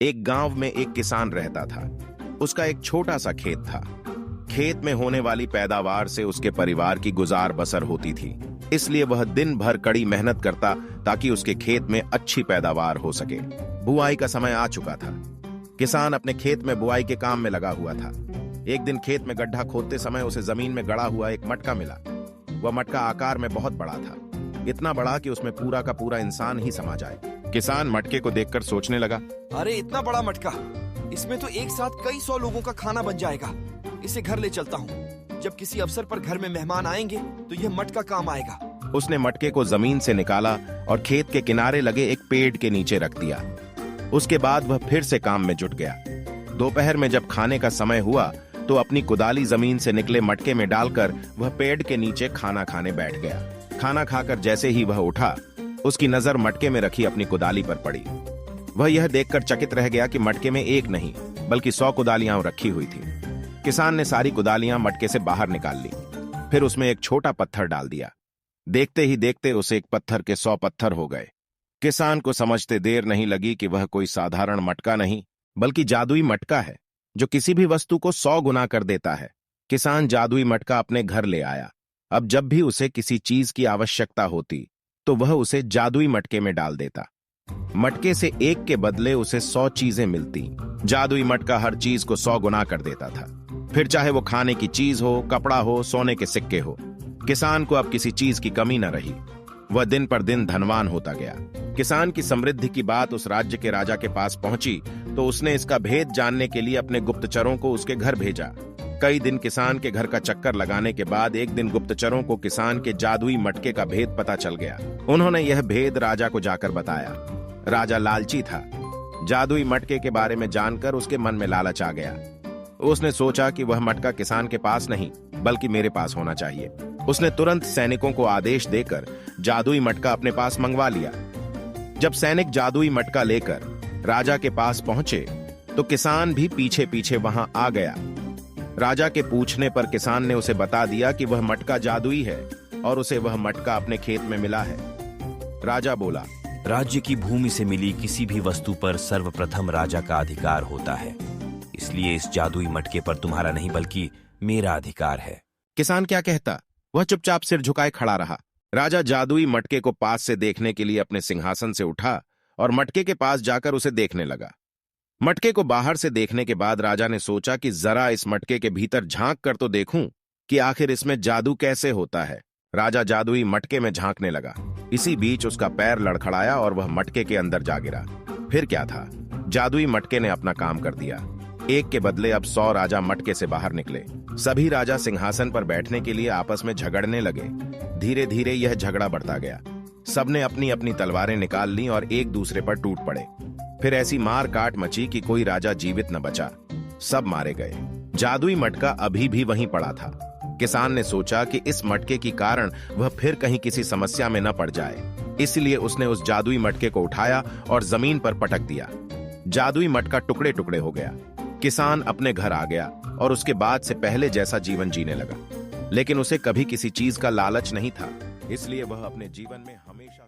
एक गांव में एक किसान रहता था। उसका एक छोटा सा खेत था। खेत में होने वाली पैदावार से उसके परिवार की गुजार बसर होती थी, इसलिए वह दिन भर कड़ी मेहनत करता ताकि उसके खेत में अच्छी पैदावार हो सके। बुआई का समय आ चुका था। किसान अपने खेत में बुआई के काम में लगा हुआ था। एक दिन खेत में गड्ढा खोदते समय उसे जमीन में गड़ा हुआ एक मटका मिला। वह मटका आकार में बहुत बड़ा था, इतना बड़ा कि उसमें पूरा का पूरा इंसान ही समा जाए। किसान मटके को देखकर सोचने लगा, अरे इतना बड़ा मटका, इसमें तो एक साथ कई 100 लोगों का खाना बन जाएगा। इसे घर ले चलता हूँ। जब किसी अवसर पर घर में मेहमान आएंगे तो यह मटका काम आएगा। उसने मटके को जमीन से निकाला और खेत के किनारे लगे एक पेड़ के नीचे रख दिया। उसके बाद वह फिर से काम में जुट गया। दोपहर में जब खाने का समय हुआ तो अपनी कुदाली जमीन से निकले मटके में डालकर वह पेड़ के नीचे खाना खाने बैठ गया। खाना खाकर जैसे ही वह उठा, उसकी नजर मटके में रखी अपनी कुदाली पर पड़ी। वह यह देखकर चकित रह गया कि मटके में एक नहीं बल्कि 100 कुदालियां रखी हुई थी। किसान ने सारी कुदालियां मटके से बाहर निकाल ली, फिर उसमें एक छोटा पत्थर डाल दिया। देखते ही देखते उसे एक पत्थर के 100 पत्थर हो गए। किसान को समझते देर नहीं लगी कि वह कोई साधारण मटका नहीं बल्कि जादुई मटका है जो किसी भी वस्तु को 100 गुना कर देता है। किसान जादुई मटका अपने घर ले आया। अब जब भी उसे किसी चीज की आवश्यकता होती तो वह उसे जादुई मटके में डाल देता। मटके से एक के बदले उसे 100 चीजें मिलती। जादुई मटका हर चीज को 100 गुना कर देता था, फिर चाहे वो खाने की चीज हो, कपड़ा हो, सोने के सिक्के हो। किसान को अब किसी चीज की कमी न रही। वह दिन पर दिन धनवान होता गया। किसान की समृद्धि की बात उस राज्य के राजा के पास पहुंची तो उसने इसका भेद जानने के लिए अपने गुप्तचरों को उसके घर भेजा। कई दिन किसान के घर का चक्कर लगाने के बाद एक दिन गुप्तचरों को किसान के जादुई मटके का भेद पता चल गया। उन्होंने यह भेद राजा को जाकर बताया। राजा लालची था। जादुई मटके के बारे में जानकर उसके मन में लालच आ गया। उसने सोचा कि वह मटका किसान के पास नहीं बल्कि मेरे पास होना चाहिए। उसने तुरंत सैनिकों को आदेश देकर जादुई मटका अपने पास मंगवा लिया। जब सैनिक जादुई मटका लेकर राजा के पास पहुंचे तो किसान भी पीछे पीछे वहां आ गया। राजा के पूछने पर किसान ने उसे बता दिया कि वह मटका जादुई है और उसे वह मटका अपने खेत में मिला है। राजा बोला, राज्य की भूमि से मिली किसी भी वस्तु पर सर्वप्रथम राजा का अधिकार होता है, इसलिए इस जादुई मटके पर तुम्हारा नहीं बल्कि मेरा अधिकार है। किसान क्या कहता, वह चुपचाप सिर झुकाए खड़ा रहा। राजा जादुई मटके को पास से देखने के लिए अपने सिंहासन से उठा और मटके के पास जाकर उसे देखने लगा। मटके को बाहर से देखने के बाद राजा ने सोचा कि जरा इस मटके के भीतर झांक कर तो देखूं कि आखिर इसमें जादू कैसे होता है। राजा जादुई मटके में झांकने लगा। इसी बीच उसका पैर लड़खड़ाया और वह मटके के अंदर जा गिरा। फिर क्या था, जादुई मटके ने अपना काम कर दिया। एक के बदले अब 100 राजा मटके से बाहर निकले। सभी राजा सिंहासन पर बैठने के लिए आपस में झगड़ने लगे। धीरे धीरे यह झगड़ा बढ़ता गया। सबने अपनी अपनी तलवारें निकाल ली और एक दूसरे पर टूट पड़े। फिर ऐसी मार काट मची कि कोई राजा जीवित न बचा। सब मारे गए। जादुई मटका अभी भी वहीं पड़ा था। किसान ने सोचा कि इस मटके के कारण वह फिर कहीं किसी समस्या में न पड़ जाए, इसलिए उसने उस जादुई मटके को उठाया और जमीन पर पटक दिया। जादुई मटका टुकड़े टुकड़े हो गया। किसान अपने घर आ गया और उसके बाद से पहले जैसा जीवन जीने लगा। लेकिन उसे कभी किसी चीज का लालच नहीं था, इसलिए वह अपने जीवन में हमेशा